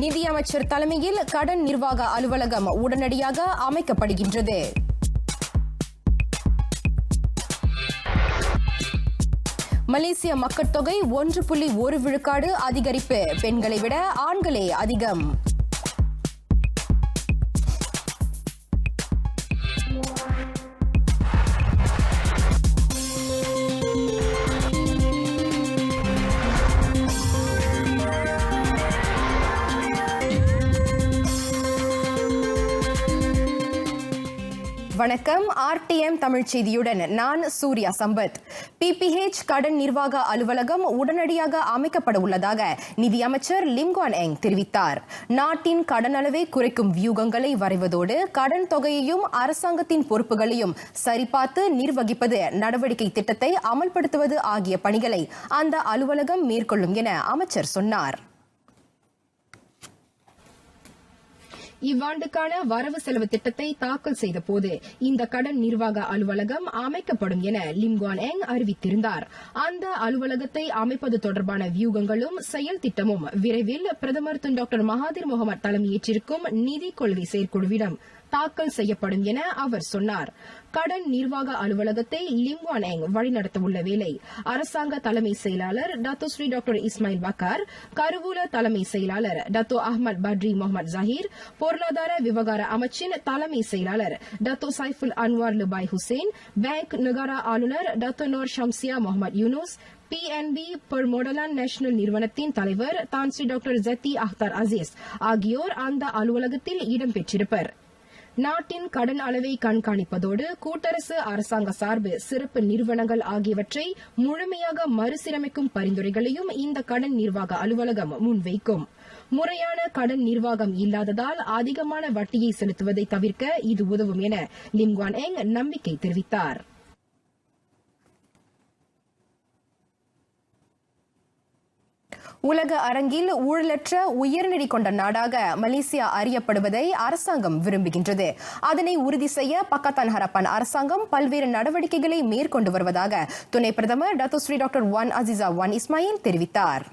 நிதியமைச்சர் தலைமையில் கடன் நிர்வாக அலுவலகம் உடனடியாக அமைக்கப்படுகின்றது. மலேசிய மக்கட்தொகை 1.1 விழுக்காடு அதிகரிப்பு. பெண்களை விட ஆண்களே அதிகம். வணக்கம். ஆர்டிஎம் தமிழ் செய்தியுடன் நான் சூர்யா சம்பத். பிபிஹெச் கடன் நிர்வாக அலுவலகம் உடனடியாக அமைக்கப்பட உள்ளதாக நிதியமைச்சர் லிம் குவான் எங் தெரிவித்தார். நாட்டின் கடன் அளவை குறைக்கும் வியூகங்களை வரைவதோடு கடன் தொகையையும் அரசாங்கத்தின் பொறுப்புகளையும் சரிபார்த்து நிர்வகிப்பது, நடவடிக்கை திட்டத்தை அமல்படுத்துவது ஆகிய பணிகளை அந்த அலுவலகம் மேற்கொள்ளும் என அமைச்சர் சொன்னார். இவ்வாண்டுக்கான வரவு செலவு திட்டத்தை தாக்கல் செய்த போது இந்த கடன் நிர்வாக அலுவலகம் அமைக்கப்படும் என லிம் குவான் எங் அறிவித்திருந்தார். அந்த அலுவலகத்தை அமைப்பது தொடர்பான வியூகங்களும் செயல் திட்டமும் விரைவில் பிரதமர் டாக்டர் மகாதீர் முகமது தலைமையேற்றிருக்கும் நிதி கொள்கை செயற்குழுவிடம் தாக்கல் செய்யப்படும் என அவர் சொன்னார். கடன் நிர்வாக அலுவலகத்தை லிம் குவான் எங் வழிநடத்தவுள்ள வேளை அரசாங்க தலைமை செயலாளர் டத்தோஸ்ரீ டாக்டர் இஸ்மாயில் பக்கார், கருவூல தலைமை செயலாளர் Dato Ahmad Badri Mohamed Zahir, பொருளாதார விவகார அமைச்சின் தலைமை செயலாளர் Dato Saiful Anwar Lubai Hussein, Bank Negara ஆளுநர் Dato Nor Shamsiah Mohamed Yunus, PNB Permodalan National நிறுவனத்தின் தலைவர் Tan Sri doctor Zeti Akhtar Aziz ஆகியோர் அந்த அலுவலகத்தில் இடம்பெற்றிருப்பர். நாட்டின் கடன் அளவை கண்காணிப்பதோடு கூட்டரசு அரசாங்க சார்பு சிறப்பு நிறுவனங்கள் ஆகியவற்றை முழுமையாக மறுசீரமைக்கும் பரிந்துரைகளையும் இந்த கடன் நிர்வாக அலுவலகம் முன்வைக்கும். முறையான கடன் நிர்வாகம் இல்லாததால் அதிகமான வட்டியை செலுத்துவதை தவிர்க்க இது உதவும் என லிம் குவான் எங் நம்பிக்கை தெரிவித்தார். உலக அரங்கில் ஊழலற்ற உயர்நெறி கொண்ட நாடாக மலேசியா அறியப்படுவதை அரசாங்கம் விரும்புகின்றது. அதனை உறுதி செய்ய பக்கத்தான் ஹரப்பான் அரசாங்கம் பல்வேறு நடவடிக்கைகளை மேற்கொண்டு வருவதாக துணை பிரதமர் Datuk Seri doctor Wan Azizah Wan Ismail தெரிவித்தார்.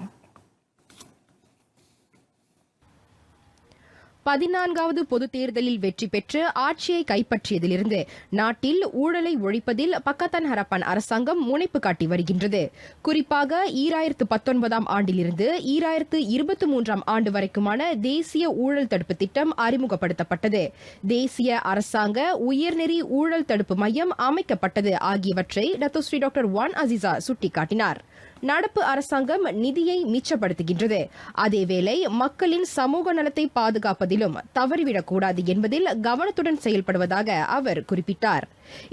14வது பொதுத் தேர்தலில் வெற்றி பெற்று ஆட்சியை கைப்பற்றியதிலிருந்து நாட்டில் ஊழலை ஒழிப்பதில் பக்கத்தான் ஹரப்பான் அரசாங்கம் முனைப்பு காட்டி வருகின்றது. குறிப்பாக 2019ஆம் ஆண்டிலிருந்து 2023ஆம் ஆண்டு வரைக்குமான தேசிய ஊழல் தடுப்பு திட்டம் அறிமுகப்படுத்தப்பட்டது. தேசிய அரசாங்க உயர்நெறி ஊழல் தடுப்பு மையம் அமைக்கப்பட்டது ஆகியவற்றை டத்தோஸ்ரீ டாக்டர் வான் அசிசா சுட்டிக்காட்டினார். நடப்பு அரசாங்கம் நிதியை மிச்சப்படுத்துகின்றது. அதேவேளை மக்களின் சமூக நலத்தை பாதுகாப்பதிலும் தவறிவிடக்கூடாது என்பதில் கவனத்துடன் செயல்படுவதாக அவர் குறிப்பிட்டார்.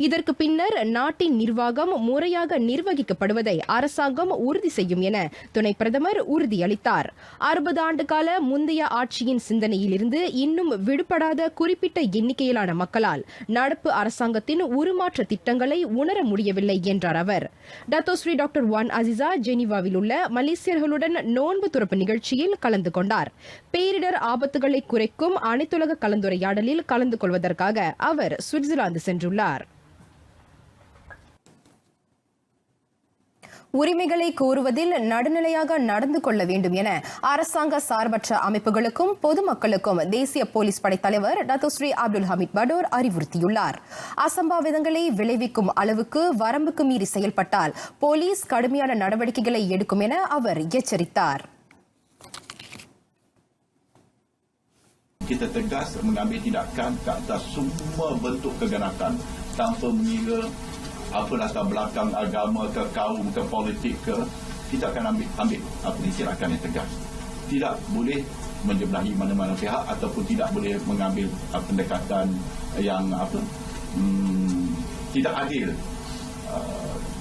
இதற்கு பின்னர் நாட்டின் நிர்வாகம் முறையாக நிர்வகிக்கப்படுவதை அரசாங்கம் உறுதி செய்யும் என துணை பிரதமர் உறுதியளித்தார். 60 ஆண்டுகால முந்தைய ஆட்சியின் சிந்தனையிலிருந்து இன்னும் விடுபடாத குறிப்பிட்ட எண்ணிக்கையிலான மக்களால் நடப்பு அரசாங்கத்தின் உருமாற்ற திட்டங்களை உணர முடியவில்லை என்றார் அவர். டத்தோஸ்ரீ டாக்டர் வான் அசிசா ஜெனீவாவில் உள்ள மலேசியர்களுடன் நோன்பு துறப்பு நிகழ்ச்சியில் கலந்து கொண்டார். பேரிடர் ஆபத்துகளை குறைக்கும் அனைத்துலக கலந்துரையாடலில் கலந்து கொள்வதற்காக அவர் சுவிட்சர்லாந்து சென்றுள்ளார். உரிமைகளை கோருவதில் நடுநிலையாக நடந்து கொள்ள வேண்டும் என அரசாங்க சார்பற்ற அமைப்புகளுக்கும் பொதுமக்களுக்கும் தேசிய போலீஸ் படை தலைவர் டத்தோஸ்ரீ அப்துல் ஹமீத் படோர் அறிவுறுத்தியுள்ளார். அசம்பாவிதங்களை விளைவிக்கும் அளவுக்கு வரம்புக்கு மீறி செயல்பட்டால் போலீஸ் கடுமையான நடவடிக்கைகளை எடுக்கும் என அவர் எச்சரித்தார். Kita tegas mengambil tindakan ke atas semua bentuk keganasan tanpa mengira apa latar belakang agama ke kaum ke politik ke, kita akan ambil tindakan yang tegas. Tidak boleh menjebelahi mana-mana pihak ataupun tidak boleh mengambil pendekatan yang tidak adil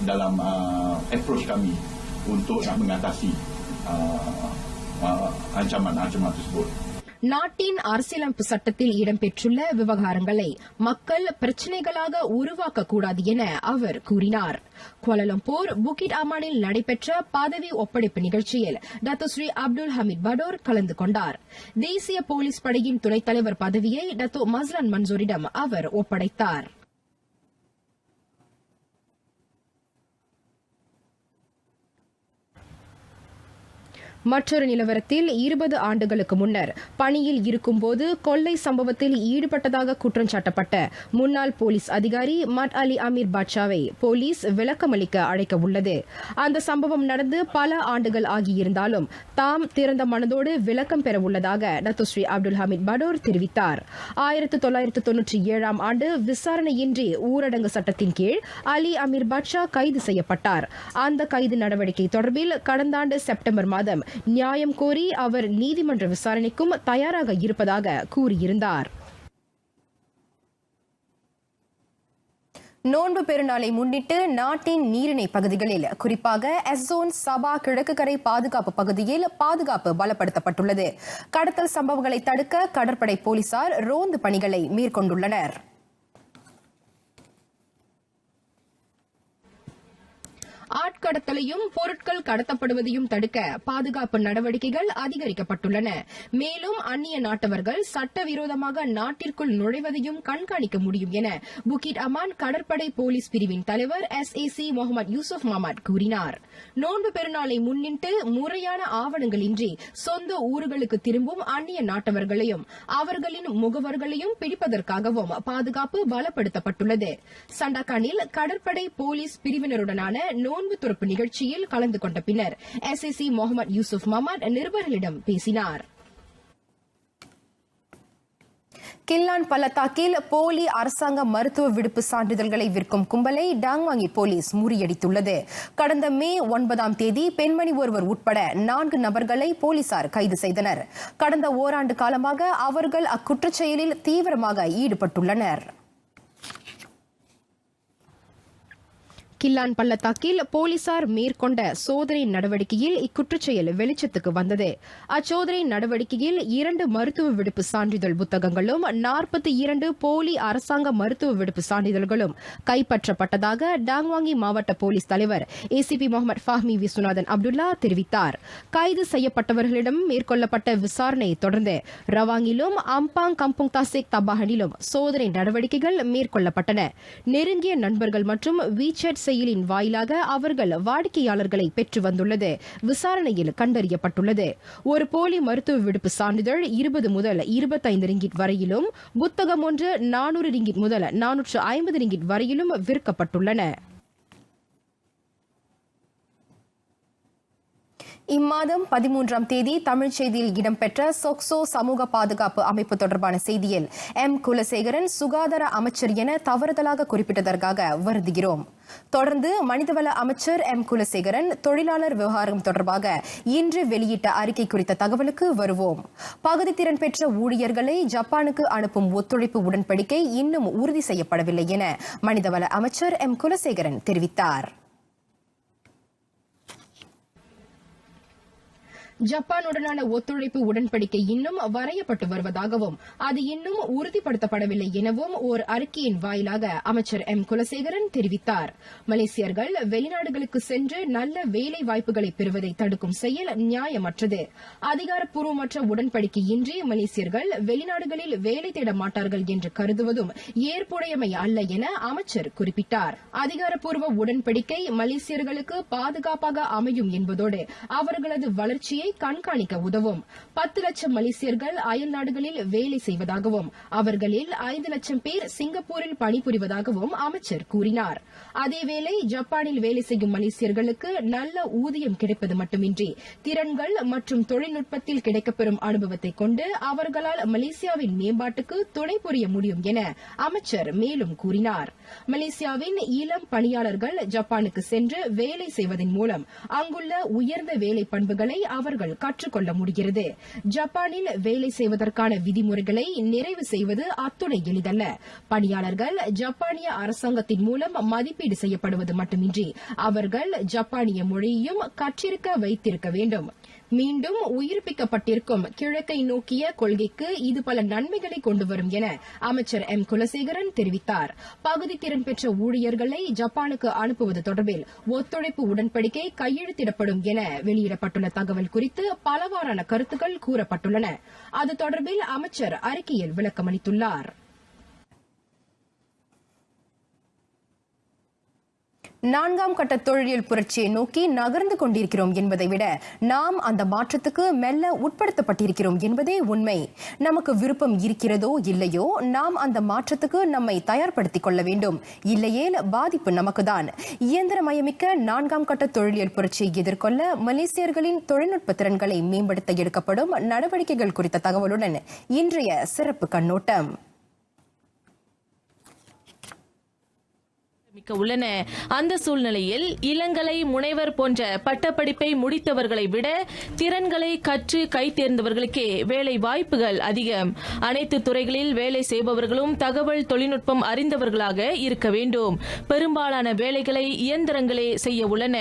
dalam approach kami untuk nak mengatasi ancaman-ancaman tersebut. நாட்டின் அரசியலமைப்பு சட்டத்தில் இடம்பெற்றுள்ள விவகாரங்களை மக்கள் பிரச்சினைகளாக உருவாக்கக்கூடாது என அவர் கூறினார். Kuala Lumpur புக்கிட் அமானில் நடைபெற்ற பதவி ஒப்படைப்பு நிகழ்ச்சியில் டத்தோஸ்ரீ அப்துல் ஹமீத் படோர் கலந்து கொண்டார். தேசிய போலீஸ் படையின் துணைத் தலைவர் பதவியை டத்தோ மஸ்லான் மன்சூரிடம் அவர் ஒப்படைத்தார். மற்றொரு நிலவரத்தில் 20 ஆண்டுகளுக்கு முன்னர் பணியில் இருக்கும்போது கொள்ளை சம்பவத்தில் ஈடுபட்டதாக குற்றம் சாட்டப்பட்ட முன்னாள் போலீஸ் அதிகாரி மட் அலி அமீர் பாட்ஷாவை போலீஸ் விளக்கமளிக்க அழைக்க உள்ளது. அந்த சம்பவம் நடந்து பல ஆண்டுகள் ஆகியிருந்தாலும் தாம் திறந்த மனதோடு விளக்கம் பெற உள்ளதாக டத்தோஸ்ரீ அப்துல் ஹமீத் படோர் தெரிவித்தார். 1997 ஆண்டு விசாரணையின்றி ஊரடங்கு சட்டத்தின் கீழ் அலி அமீர் பாட்ஷா கைது செய்யப்பட்டார். அந்த கைது நடவடிக்கை தொடர்பில் கடந்த ஆண்டு செப்டம்பர் மாதம் நியாயம் கோரி அவர் நீதிமன்ற விசாரணைக்கும் தயாராக இருப்பதாக கூறியிருந்தார். நோன்பு பெருநாளை முன்னிட்டு நாட்டின் நீரிணை பகுதிகளில் குறிப்பாக எஸ்ஸோன் சபா கிழக்கு கரை பாதுகாப்பு பகுதியில் பாதுகாப்பு பலப்படுத்தப்பட்டுள்ளது. கடத்தல் சம்பவங்களை தடுக்க கடற்படை போலீசார் ரோந்து பணிகளை மேற்கொண்டுள்ளனர். ஆட்கடத்தலையும் பொருட்கள் கடத்தப்படுவதையும் தடுக்க பாதுகாப்பு நடவடிக்கைகள் அதிகரிக்கப்பட்டுள்ளன. மேலும் அந்நிய நாட்டவர்கள் சட்டவிரோதமாக நாட்டிற்குள் நுழைவதையும் கண்காணிக்க முடியும் என புக்கிட் அமான் கடற்படை போலீஸ் பிரிவின் தலைவர் SAC முகமது யூசுப் மஹமட் கூறினார். நோன்பு பெருநாளை முன்னிட்டு முறையான ஆவணங்களின்றி சொந்த ஊர்களுக்கு திரும்பும் அந்நிய நாட்டவர்களையும் அவர்களின் முகவர்களையும் பிடிப்பதற்காகவும் பாதுகாப்பு பலப்படுத்தப்பட்டுள்ளது. சண்டாகானில் கடற்படை போலீஸ் பிரிவினருடனான நோன்பு துறப்பு நிகழ்ச்சியில் கலந்து கொண்ட பின்னர் SAC முகமது யூசுப் மஹமட் நிருபர்களிடம் பேசினார். கில்லான் பள்ளத்தாக்கில் போலி அரசாங்க மருத்துவ விடுப்பு சான்றிதழ்களை விற்கும் கும்பலை டாங்வாங்கி போலீஸ் முறியடித்துள்ளது. கடந்த மே 9 பெண்மணி ஒருவர் உட்பட 4 நபர்களை போலீசார் கைது செய்தனர். கடந்த ஓராண்டு காலமாக அவர்கள் அக்குற்றச்செயலில் தீவிரமாக ஈடுபட்டுள்ளனர். கில்லான் பள்ளத்தாக்கில் போலீசார் மேற்கொண்ட சோதனை நடவடிக்கையில் இக்குற்றச்செயல் வெளிச்சத்துக்கு வந்தது. அச்சோதனை நடவடிக்கையில் 2 மருத்துவ விடுப்பு சான்றிதழ் புத்தகங்களும் 42 போலி அரசாங்க மருத்துவ விடுப்பு சான்றிதழ்களும் கைப்பற்றப்பட்டதாக டாங்வாங்கி மாவட்ட போலீஸ் தலைவர் ACP முகமது ஃபாஹ்மி விஸ்வநாதன் அப்துல்லா தெரிவித்தார். கைது செய்யப்பட்டவர்களிடம் மேற்கொள்ளப்பட்ட விசாரணையை தொடர்ந்து ரவாங்கிலும் அம்பாங் கம்புங் தாசிக் தபாகனிலும் சோதனை நடவடிக்கைகள் மேற்கொள்ளப்பட்டன. நெருங்கிய நண்பர்கள் மற்றும் வீச்சட் செயலின் வாயிலாக அவர்கள் வாடிக்கையாளர்களை பெற்று வந்துள்ளது விசாரணையில் கண்டறியப்பட்டுள்ளது. ஒரு போலி மருத்துவ விடுப்பு சான்றிதழ் 20 முதல் 25 ரிங்கிட் வரையிலும் புத்தகம் ஒன்று 400 ரிங்கிட் முதல் 450 ரிங்கிட் வரையிலும் விற்கப்பட்டுள்ளன. இம்மாதம் 13 தமிழ் செய்தியில் இடம்பெற்ற சொக்சோ சமூக பாதுகாப்பு அமைப்பு தொடர்பான செய்தியில் குலசேகரன் சுகாதார அமைச்சர் என தவறுதலாக குறிப்பிட்டதற்காக வருந்துகிறோம். தொடர்ந்து மனிதவள அமைச்சர் குலசேகரன் தொழிலாளர் விவகாரம் தொடர்பாக இன்று வெளியிட்ட அறிக்கை குறித்த தகவலுக்கு வருவோம். பகுதி திறன் பெற்ற ஊழியர்களை ஜப்பானுக்கு அனுப்பும் ஒத்துழைப்பு உடன்படிக்கை இன்னும் உறுதி செய்யப்படவில்லை என மனிதவள அமைச்சர் குலசேகரன் தெரிவித்தார். ஜப்பானுடனான ஒத்துழைப்பு உடன்படிக்கை இன்னும் வரையப்பட்டு வருவதாகவும் அது இன்னும் உறுதிப்படுத்தப்படவில்லை எனவும் ஓர் அறிக்கையின் வாயிலாக அமைச்சர் குலசேகரன் தெரிவித்தார். மலேசியர்கள் வெளிநாடுகளுக்கு சென்று நல்ல வேலை வாய்ப்புகளை பெறுவதை தடுக்கும் செயல் நியாயமற்றது. அதிகாரப்பூர்வமற்ற உடன்படிக்கையின்றி மலேசியர்கள் வெளிநாடுகளில் வேலை தேட மாட்டார்கள் என்று கருதுவதும் ஏற்புடையமை அல்ல என அமைச்சர் குறிப்பிட்டார். அதிகாரப்பூர்வ உடன்படிக்கை மலேசியர்களுக்கு பாதுகாப்பாக அமையும் என்பதோடு அவர்களது வளர்ச்சியை கண்காணிக்க உதவும். 10 லட்சம் மலேசியர்கள் அயல் நாடுகளில் வேலை செய்வதாகவும் அவர்களில் 5 லட்சம் பேர் சிங்கப்பூரில் பணிபுரிவதாகவும் அமைச்சர் கூறினார். அதேவேளை ஜப்பானில் வேலை செய்யும் மலேசியர்களுக்கு நல்ல ஊதியம் கிடைப்பது மட்டுமின்றி திறன்கள் மற்றும் தொழில்நுட்பத்தில் கிடைக்கப்பெறும் அனுபவத்தை கொண்டு அவர்களால் மலேசியாவின் மேம்பாட்டுக்கு துணை புரிய முடியும் என அமைச்சர் மேலும் கூறினார். மலேசியாவின் இளம் பணியாளர்கள் ஜப்பானுக்கு சென்று வேலை செய்வதன் மூலம் அங்குள்ள உயர்ந்த வேலை பண்புகளை அவர்கள் கற்றுக்கொள்ள முடிகிறது. ஜப்பானில் வேலை செய்வதற்கான விதிமுறைகளை நிறைவு செய்வது அத்துணை எளிதல்ல. பணியாளர்கள் ஜப்பானிய அரசாங்கத்தின் மூலம் மதிப்பீடு செய்யப்படுவது மட்டுமின்றி அவர்கள் ஜப்பானிய மொழியையும் கற்றிருக்க வைத்திருக்க வேண்டும். மீண்டும் உயிர்ப்பிக்கப்பட்டிருக்கும் கிழக்கை நோக்கிய கொள்கைக்கு இது பல நன்மைகளை கொண்டுவரும் என அமைச்சர் குலசேகரன் தெரிவித்தார். பகுதி திறன் பெற்ற ஊழியர்களை ஜப்பானுக்கு அனுப்புவது தொடர்பில் ஒத்துழைப்பு உடன்படிக்கை கையெழுத்திடப்படும் என வெளியிடப்பட்டுள்ள தகவல் குறித்து பலவாறான கருத்துக்கள் கூறப்பட்டுள்ளன. அது தொடர்பில் அமைச்சர் அறிக்கையில் விளக்கமளித்துள்ளார். 4ஆம் கட்ட தொழிலியல் புரட்சியை நோக்கி நகர்ந்து கொண்டிருக்கிறோம் என்பதை விட நாம் அந்த மாற்றத்துக்கு மெல்ல உட்படுத்தப்பட்டிருக்கிறோம் என்பதே உண்மை. நமக்கு விருப்பம் இருக்கிறதோ இல்லையோ நாம் அந்த மாற்றத்துக்கு நம்மை தயார்படுத்திக் கொள்ள வேண்டும். இல்லையேல் பாதிப்பு நமக்குதான். இயந்திரமயமிக்க 4ஆம் கட்ட தொழிலியல் புரட்சியை எதிர்கொள்ள மலேசியர்களின் தொழில்நுட்ப திறன்களை மேம்படுத்த எடுக்கப்படும் நடவடிக்கைகள் குறித்த தகவலுடன் இன்றைய சிறப்பு கண்ணோட்டம். உள்ளன. அந்த சூழ்நிலையில் இளங்கலை, முனைவர் போன்ற பட்டப்படிப்பை முடித்தவர்களை விட திறன்களை கற்று கை தேர்ந்தவர்களுக்கே வேலை வாய்ப்புகள் அதிகம். அனைத்து துறைகளில் வேலை செய்பவர்களும் தகவல் தொழில்நுட்பம் அறிந்தவர்களாக இருக்க வேண்டும். பெரும்பாலான வேலைகளை இயந்திரங்களே செய்ய உள்ளன.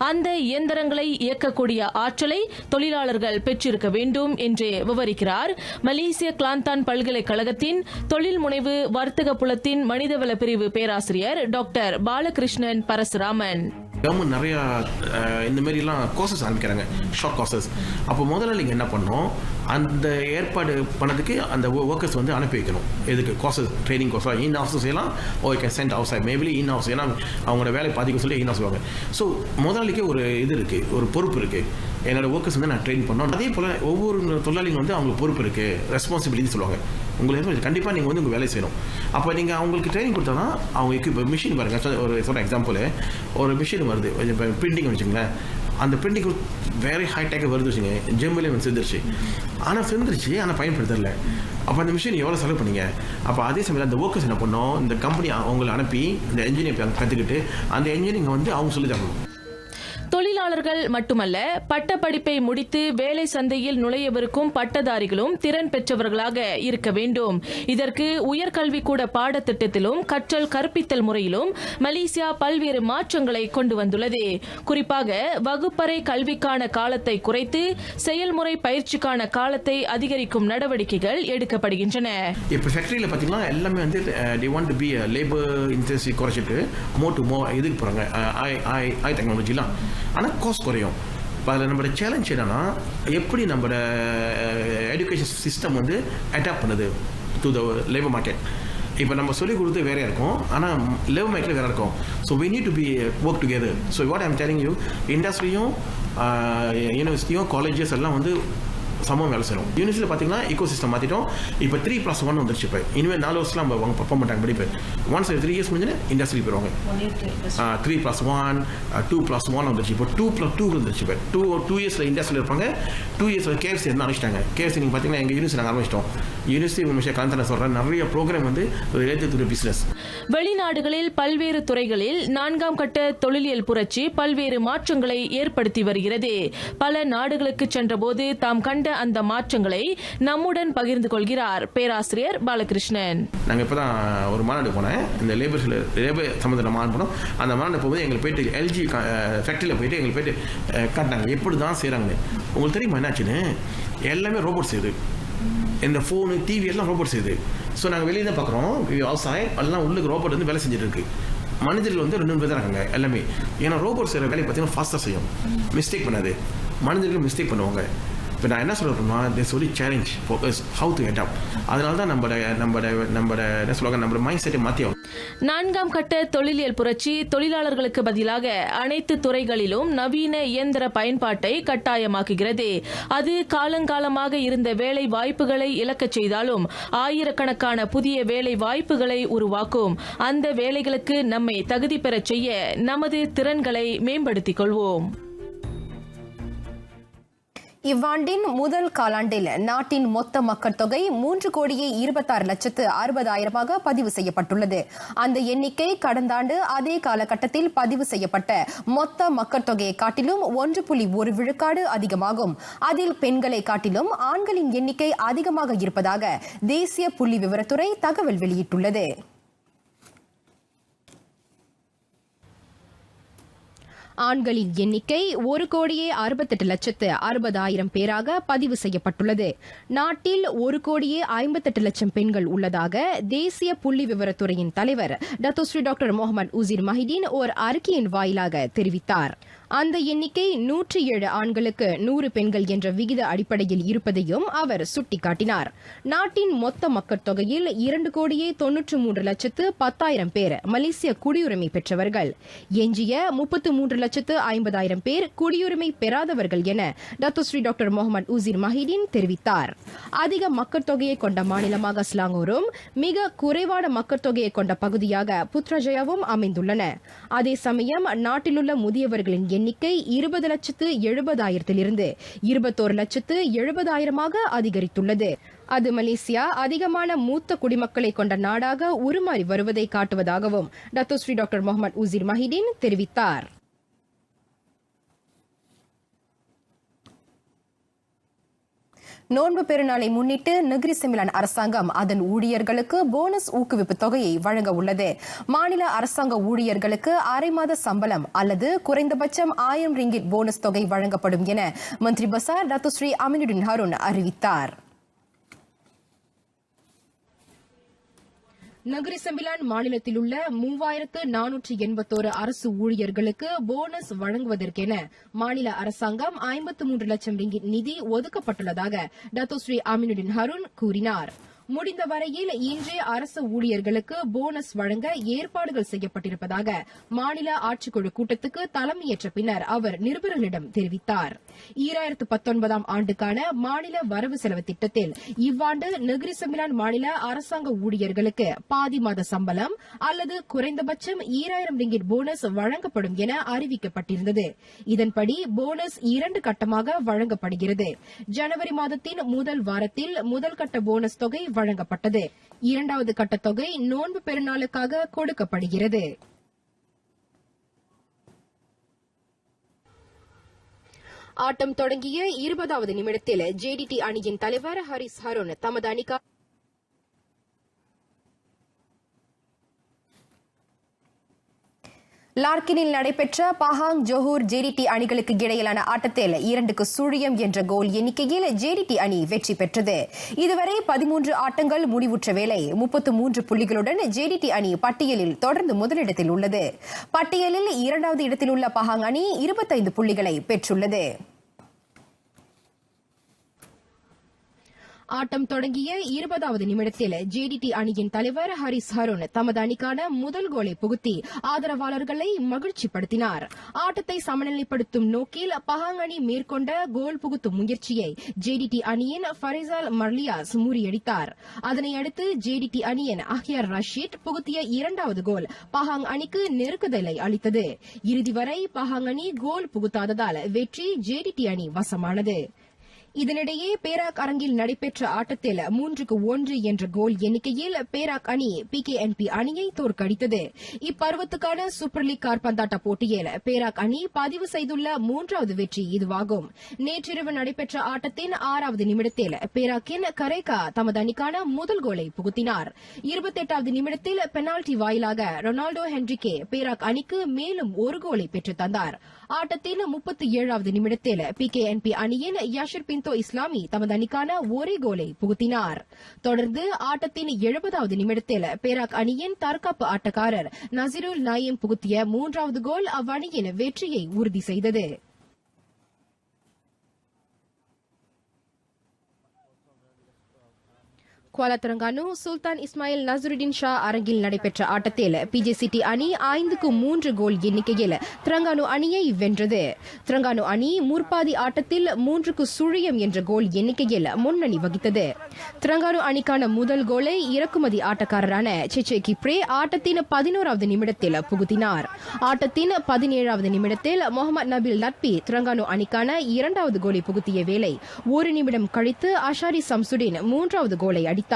அந்த இயந்திரங்களை இயக்கக்கூடிய ஆற்றலை தொழிலாளர்கள் பெற்றிருக்க வேண்டும் என்று விவரிக்கிறார் மலேசிய கிளாந்தான் பல்கலைக்கழகத்தின் தொழில் முனைவு வர்த்தக புலத்தின் மனிதவள பிரிவு பேராசிரியர் டாக்டர் பாலகிருஷ்ணன் பரசுராமன். கவர்மெண்ட் நிறைய இந்த மாதிரிலாம் கோர்சஸ் ஆரம்பிக்கிறாங்க, ஷார்ட் கோர்சஸ். அப்போ முதலாளிங்க என்ன பண்ணணும், அந்த ஏற்பாடு பண்ணதுக்கு அந்த ஒர்க்கர்ஸ் வந்து அனுப்பி வைக்கணும். எதுக்கு courses, training course in house செய்யலாம், or can send outside, maybe in house, ஏன்னா அவங்களோட வேலை பாதிக்க சொல்லி இன் ஹவுஸ் சொல்லுவாங்க. ஸோ முதலாளிக்கு ஒரு இது இருக்குது, ஒரு பொறுப்பு இருக்குது. என்னோட ஒர்க்கர்ஸ் வந்து நான் ட்ரெயின் பண்ணோம். அதே போல் ஒவ்வொரு தொழிலாளிங்க வந்து அவங்களுக்கு பொறுப்பு இருக்குது, ரெஸ்பான்சிபிலிட்டி சொல்லுவாங்க. உங்களுக்கு கண்டிப்பாக நீங்கள் வந்து உங்கள் வேலை செய்யணும். அப்போ நீங்கள் அவங்களுக்கு ட்ரைனிங் கொடுத்தா அவங்களுக்கு இப்போ மிஷின் பாருங்க, ஒரு சொல்கிற எக்ஸாம்பிள், ஒரு மிஷின் வருது, இப்போ பிரிண்டிங் வச்சுங்களேன். அந்த பிரிண்டிங் வேற ஹைடெக்காக வருது வச்சுங்க, ஜெம்மிலே வந்து செஞ்சிருச்சு. ஆனால் பயன்படுத்தல. அப்போ அந்த மிஷின் எவ்வளோ செலவு பண்ணீங்க? அப்போ அதே சமயத்தில் அந்த ஒர்க்கர்ஸ் என்ன பண்ணோம், இந்த கம்பெனி அவங்களை அனுப்பி இந்த என்ஜினியர் கற்றுக்கிட்டு அந்த என்ஜினியரிங் வந்து அவங்க சொல்லி தரணும். தொழிலாளர்கள் மட்டுமல்ல, பட்டப்படிப்பை முடித்து வேலை சந்தையில் நுழையவிருக்கும் பட்டதாரிகளும் திறன் பெற்றவர்களாக இருக்க வேண்டும். இதற்கு உயர்கல்வி கூட பாடத்திட்டத்திலும் கற்றல் கற்பித்தல் முறையிலும் மலேசியா பல்வேறு மாற்றங்களை கொண்டு வந்துள்ளது. குறிப்பாக வகுப்பறை கல்விக்கான காலத்தை குறைத்து செயல்முறை பயிற்சிக்கான காலத்தை அதிகரிக்கும் நடவடிக்கைகள் எடுக்கப்படுகின்றன. இப்போ ஃபேக்டரியில் பார்த்தீங்கன்னா எல்லாமே வந்து they want to be a labor intensity குறைச்சிட்டு மோர் இதுக்கு போகிறாங்க, ஐ டெக்னாலஜிலாம். ஆனால் காஸ்ட் குறையும். அதில் நம்மளோட சேலஞ்ச் என்னன்னா, எப்படி நம்மளோட எஜுகேஷன் சிஸ்டம் வந்து அடாப்ட் பண்ணுது டு த லேபர் மார்க்கெட். இப்போ நம்ம சொல்லிக் கொடுத்து வேறையா இருக்கும், ஆனால் லேபர் மார்க்கெட் வேற இருக்கும். So we need to be work together. So what I'm telling you, இண்டஸ்ட்ரியும் யூனிவர்சிட்டியும் காலேஜஸ் எல்லாம் வந்து சமம் வேலை செய்யணும். யூனிவர்சிட்டியில் பார்த்தீங்கன்னா ஈகோ சிஸ்டம் மாற்றிட்டோம். இப்போ 3+1 வந்துருச்சு. இப்போ இனிமேல் 4 வருஷம் அவங்க பர்ஃபார்ம் பண்ணுறாங்க படிப்பு. ஒன்ஸ் 3 இயர்ஸ் முடிஞ்சுன்னா இண்டஸ்ட்ரி போயிடுவாங்க. 3+1 2+1 வந்துருச்சு. இப்போ 2+2 வந்துருச்சு. இப்போ 2 இயர்ஸில் இண்டஸ்ட்ரியில் இருப்பாங்க. 2 இயர்ஸில் கேஎஃப்சி என்ன அனுப்பிச்சிட்டாங்க. கேஎஃப்சி நீங்கள் பார்த்தீங்கன்னா எங்கள் யூனிவர்சிட்டி நாங்கள் ஆரம்பிச்சிட்டோம். யூனிவர்சிட்டி காந்தனை சொல்கிறேன், நிறைய ப்ரோக்ராம் வந்து ரிலேட்டட் டு பிஸ்னஸ். வெளிநாடுகளில் பல்வேறு துறைகளில் 4ஆம் கட்ட தொழிலியல் புரட்சி பல்வேறு மாற்றங்களை ஏற்படுத்தி வருகிறது. பல நாடுகளுக்கு சென்றபோது தாம் கண்ட அந்த மாற்றங்களை நம்முடன் பகிர்ந்து கொள்கிறார் பேராசிரியர் பாலகிருஷ்ணன். நாங்கள் இப்போ தான் ஒரு மாநாடு போனேன், இந்த லேபர் சம்மந்தமான மாநாடு போனோம். அந்த மாநாடு போகும்போது எங்களுக்கு போயிட்டு எல்ஜி ஃபேக்ட்ரியில் போயிட்டு எங்களுக்கு போயிட்டு காட்டினாங்க எப்படி தான் செய்கிறாங்கன்னு. உங்களுக்கு தெரியுமா என்னாச்சுன்னு? எல்லாமே ரோபோட் செய்யுது. இந்த ஃபோனு, டிவி எல்லாம் ரோபோட் செய்யுது. ஸோ நாங்கள் வெளியே தான் பார்க்குறோம், விவசாயம் எல்லாம் உள்ளுக்கு ரோபோட் வந்து வேலை செஞ்சுட்டு இருக்கு. மனிதர்கள் வந்து 2 பேர் தான் இருக்காங்க எல்லாமே. ஏன்னா ரோபோட் செய்கிற வேலையை பார்த்தீங்கன்னா ஃபாஸ்ட்டாக செய்யும், மிஸ்டேக் பண்ணாது. மனிதர்கள் மிஸ்டேக் பண்ணுவாங்க. இப்போ நான் என்ன சொல்கிறேன்னா, this only challenge for us how to adapt. அதனால தான் நம்ம என்ன சொல்லுவாங்க, நம்ம மைண்ட் செட்டை மாற்றி ஆகும். 4ஆம் கட்ட தொழிலியல் புரட்சி தொழிலாளர்களுக்கு பதிலாக அனைத்து துறைகளிலும் நவீன இயந்திர பயன்பாட்டை கட்டாயமாக்குகிறது. அது காலங்காலமாக இருந்த வேலை வாய்ப்புகளை இழக்கச் செய்தாலும் ஆயிரக்கணக்கான புதிய வேலை வாய்ப்புகளை உருவாக்கும். அந்த வேலைகளுக்கு நம்மை தகுதி பெறச் செய்ய நமது திறன்களை மேம்படுத்திக் கொள்வோம். இவ்வாண்டின் முதல் காலாண்டில் நாட்டின் மொத்த மக்கள் தொகை 3,26,60,000 பதிவு செய்யப்பட்டுள்ளது. அந்த எண்ணிக்கை கடந்த ஆண்டு அதே காலகட்டத்தில் பதிவு செய்யப்பட்ட மொத்த மக்கள் தொகையை காட்டிலும் 1.1 விழுக்காடு அதிகமாகும். அதில் பெண்களை காட்டிலும் ஆண்களின் எண்ணிக்கை அதிகமாக இருப்பதாக தேசிய புள்ளி விவரத்துறை தகவல் வெளியிட்டுள்ளது. ஆண்களின் எண்ணிக்கை 1,68,60,000 பேராக பதிவு செய்யப்பட்டுள்ளது. நாட்டில் 1,58,00,000 பெண்கள் உள்ளதாக தேசிய புள்ளி விவரத்துறையின் தலைவர் டாக்டர் முகமது உசீர் மஹிதீன் ஒரு அறிக்கையின் வாயிலாக தெரிவித்தார். அந்த எண்ணிக்கை 107 ஆண்களுக்கு 100 பெண்கள் என்ற விகித அடிப்படையில் இருப்பதையும் அவர் சுட்டிக்காட்டினார். நாட்டின் மொத்த மக்கள் தொகையில் 2,93,10,000 பேர் மலேசிய குடியுரிமை பெற்றவர்கள். எஞ்சிய 33,50,000 பேர் குடியுரிமை பெறாதவர்கள் என Datuk Seri doctor Mohamad Uzir Mahidin தெரிவித்தார். அதிக மக்கள் தொகையை கொண்ட மாநிலமாக ஸ்லாங்கூரும் மிக குறைவான மக்கள் தொகையை கொண்ட பகுதியாக புத்ராஜயாவும் அமைந்துள்ளன. அதே சமயம் நாட்டிலுள்ள முதியவர்களின் எண்ணிக்கை 20,70,000 21,70,000 அதிகரித்துள்ளது. அது மலேசியா அதிகமான மூத்த குடிமக்களை கொண்ட நாடாக உருமாறி வருவதை காட்டுவதாகவும் Dato' Sri doctor Mohamad Uzir Mahidin தெரிவித்தார். நோன்பு பெருநாளை முன்னிட்டு நெகிரி செம்பிலான் அரசாங்கம் அதன் ஊழியர்களுக்கு போனஸ் ஊக்குவிப்பு தொகையை வழங்க உள்ளது. மாநில அரசாங்க ஊழியர்களுக்கு அரை மாத சம்பளம் அல்லது குறைந்தபட்சம் 1000 ரிங்கிட் போனஸ் தொகை வழங்கப்படும் என மந்திரி பசார் டத்தோஸ்ரீ அமினுடின் ஹருன் அறிவித்தார். நகரி செம்பிலான் மாநிலத்தில் உள்ள 3,481 அரசு ஊழியர்களுக்கு போனஸ் வழங்குவதற்கென மாநில அரசாங்கம் 53 லட்சம் ரிங்கிட் நிதி ஒதுக்கப்பட்டுள்ளதாக டத்தோஸ்ரீ அமினுடின் ஹருன் கூறினார். முடிந்த வரையில் இன்றைய அரசு ஊழியர்களுக்கு போனஸ் வழங்க ஏற்பாடுகள் செய்யப்பட்டிருப்பதாக மாநில ஆட்சிக்குழு கூட்டத்துக்கு தலைமையேற்ற பின்னர் அவர் நிருபர்களிடம் தெரிவித்தார். 2019 ஆண்டுக்கான மாநில வரவு செலவு திட்டத்தில் இவ்வாண்டு நெகிரி செம்பிலான் மாநில அரசாங்க ஊழியர்களுக்கு பாதி மாத சம்பளம் அல்லது குறைந்தபட்சம் 2000 ரிங்கிட் போனஸ் வழங்கப்படும் என அறிவிக்கப்பட்டிருந்தது. இதன்படி போனஸ் 2 கட்டமாக வழங்கப்படுகிறது. ஜனவரி மாதத்தின் முதல் வாரத்தில் முதல் கட்ட போனஸ் தொகை வழங்கப்பட்டது. இரண்டாவது கட்ட தொகை நோன்பு பெருநாளுக்காக கொடுக்கப்படுகிறது. ஆட்டம் தொடங்கிய 20வது நிமிடத்தில் ஜேடிடி அணியின் தலைவர் ஹரிஸ் ஹருன் தமது அணிக்காக லார்க்கினில் நடைபெற்ற பஹாங் ஜோஹூர் ஜேடிடி அணிகளுக்கு இடையிலான ஆட்டத்தில் 2-0 என்ற கோல் எண்ணிக்கையில் ஜேடிடி அணி வெற்றி பெற்றது. இதுவரை 13 ஆட்டங்கள் முடிவுற்ற வேளை 33 புள்ளிகளுடன் ஜேடிடி அணி பட்டியலில் தொடர்ந்து முதலிடத்தில் உள்ளது. பட்டியலில் 2வது இடத்தில் உள்ள பஹாங் அணி 25 புள்ளிகளை பெற்றுள்ளது. ஆட்டம் தொடங்கிய 20வது நிமிடத்தில் ஜேடிடி அணியின் தலைவர் ஹரிஸ் ஹருன் தமது அணிக்கான முதல் கோலை புகுத்தி ஆதரவாளர்களை மகிழ்ச்சிப்படுத்தினார். ஆட்டத்தை சமநிலைப்படுத்தும் நோக்கில் பஹாங் அணி மேற்கொண்ட கோல் புகுத்தும் முயற்சியை ஜேடிடி அணியின் ஃபரிசால் மர்லியாஸ் முறியடித்தார். அதனையடுத்து ஜேடிடி அணியின் அஹ்யார் ரஷீத் புகுத்திய 2வது கோல் பஹாங் அணிக்கு நெருக்குதலை அளித்தது. இறுதி வரை பஹாங் அணி கோல் புகுத்தாததால் வெற்றி ஜேடிடி அணி வசமானது. இதனிடையே பேராக் அரங்கில் நடைபெற்ற ஆட்டத்தில் 3-1 என்ற கோல் எண்ணிக்கையில் பேராக் அணி PKNP அணியை தோற்கடித்தது. இப்பருவத்துக்கான சூப்பர் லீக் காற்பந்தாட்ட போட்டியில் பேராக் அணி பதிவு செய்துள்ள 3வது வெற்றி இதுவாகும். நேற்றிரவு நடைபெற்ற ஆட்டத்தின் 6வது நிமிடத்தில் பேராக்கின் கரேகா தமது அணிக்கான முதல் கோலை புகுத்தினார். 28வது நிமிடத்தில் பெனால்டி வாயிலாக ரொனால்டோ ஹென்ரிகே பேராக் அணிக்கு மேலும் ஒரு கோலை பெற்றுத் தந்தார். ஆட்டத்தின் 37வது நிமிடத்தில் PKNP அணியின் யஷர் பின்தோ இஸ்லாமி தமது அணிக்கான ஒரே கோலை புகுத்தினார். தொடர்ந்து ஆட்டத்தின் 70வது நிமிடத்தில் பேராக் அணியின் தற்காப்பு ஆட்டக்காரர் நசிருல் நாயிம் புகுத்திய 3வது கோல் அவ்வணியின் வெற்றியை உறுதி செய்தது. குவாலா தெரங்கானு சுல்தான் இஸ்மாயில் நசருடின் ஷா அரங்கில் நடைபெற்ற ஆட்டத்தில் பிஜேசிடி அணி 5-3 கோல் எண்ணிக்கையில் திரங்கானு அணியை வென்றது. திரங்கானு அணி முற்பாதி ஆட்டத்தில் 3-0 என்ற கோல் எண்ணிக்கையில் முன்னணி வகித்தது. திரங்கானு அணிக்கான முதல் கோலை இறக்குமதி ஆட்டக்காரரான செச்சே கிப்ரே ஆட்டத்தின் 11வது நிமிடத்தில் புகுத்தினார். ஆட்டத்தின் 17வது நிமிடத்தில் முகமது நபில் நட்பி திரங்கானு அணிக்கான 2வது கோலை புகுத்திய வேளை 1 நிமிடம் கழித்து அஷாரி சம்சுடின் 3வது கோலை அடித்தார்.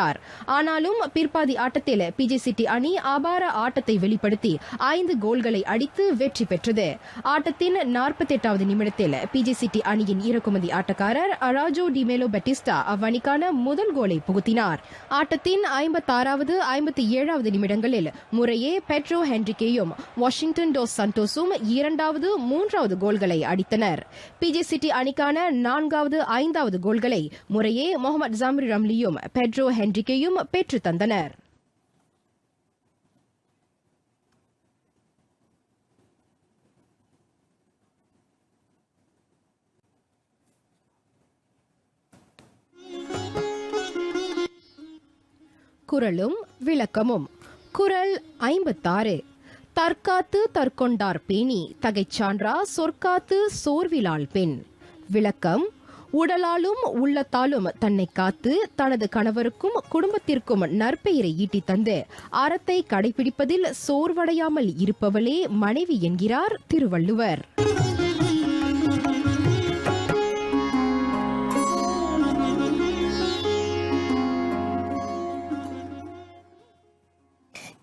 ஆனாலும் பிற்பாதி ஆட்டத்தில் பிஜேசிடி அணி அபார ஆட்டத்தை வெளிப்படுத்தி 5 கோல்களை அடித்து வெற்றி பெற்றது. ஆட்டத்தின் 48வது நிமிடத்தில் பிஜேசிடி அணியின் இறக்குமதி ஆட்டக்காரர் அராஜோ டிமேலோ பெட்டிஸ்டா அவ்வணிக்கான முதல் கோலை புகுத்தினார். ஆட்டத்தின் 56வது 57வது நிமிடங்களில் முறையே பெட்ரோ ஹென்ரிகேயும் வாஷிங்டன் டோஸ் சண்டோஸும் 2வது 3வது கோல்களை அடித்தனர். பிஜேசிடி அணிக்கான 4வது 5வது கோல்களை முறையே முகமது ஜாமிர் ரம்லியும் பெட்ரோ ஹென்ரிகேயும் பெற்றுத் தந்தனர். குறளும் விளக்கமும். குறள் 56. தற்காத்து தற்கொண்டார் பேணி தகைச்சான்றா சொற்காத்து சோர்விலாள் பெண். விளக்கம்: உடலாலும் உள்ளத்தாலும் தன்னை காத்து தனது கணவருக்கும் குடும்பத்திற்கும் நற்பெயரை ஈட்டித் தந்து அறத்தை கடைபிடிப்பதில் சோர்வடையாமல் இருப்பவளே மனைவி என்கிறார் திருவள்ளுவர்.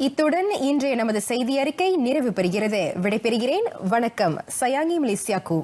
இத்துடன் இன்றைய நமது செய்தி அறிக்கை நிறைவு பெறுகிறது. விடைபெறுகிறேன். வணக்கம். சயாங்கி மலேசியாக்கு.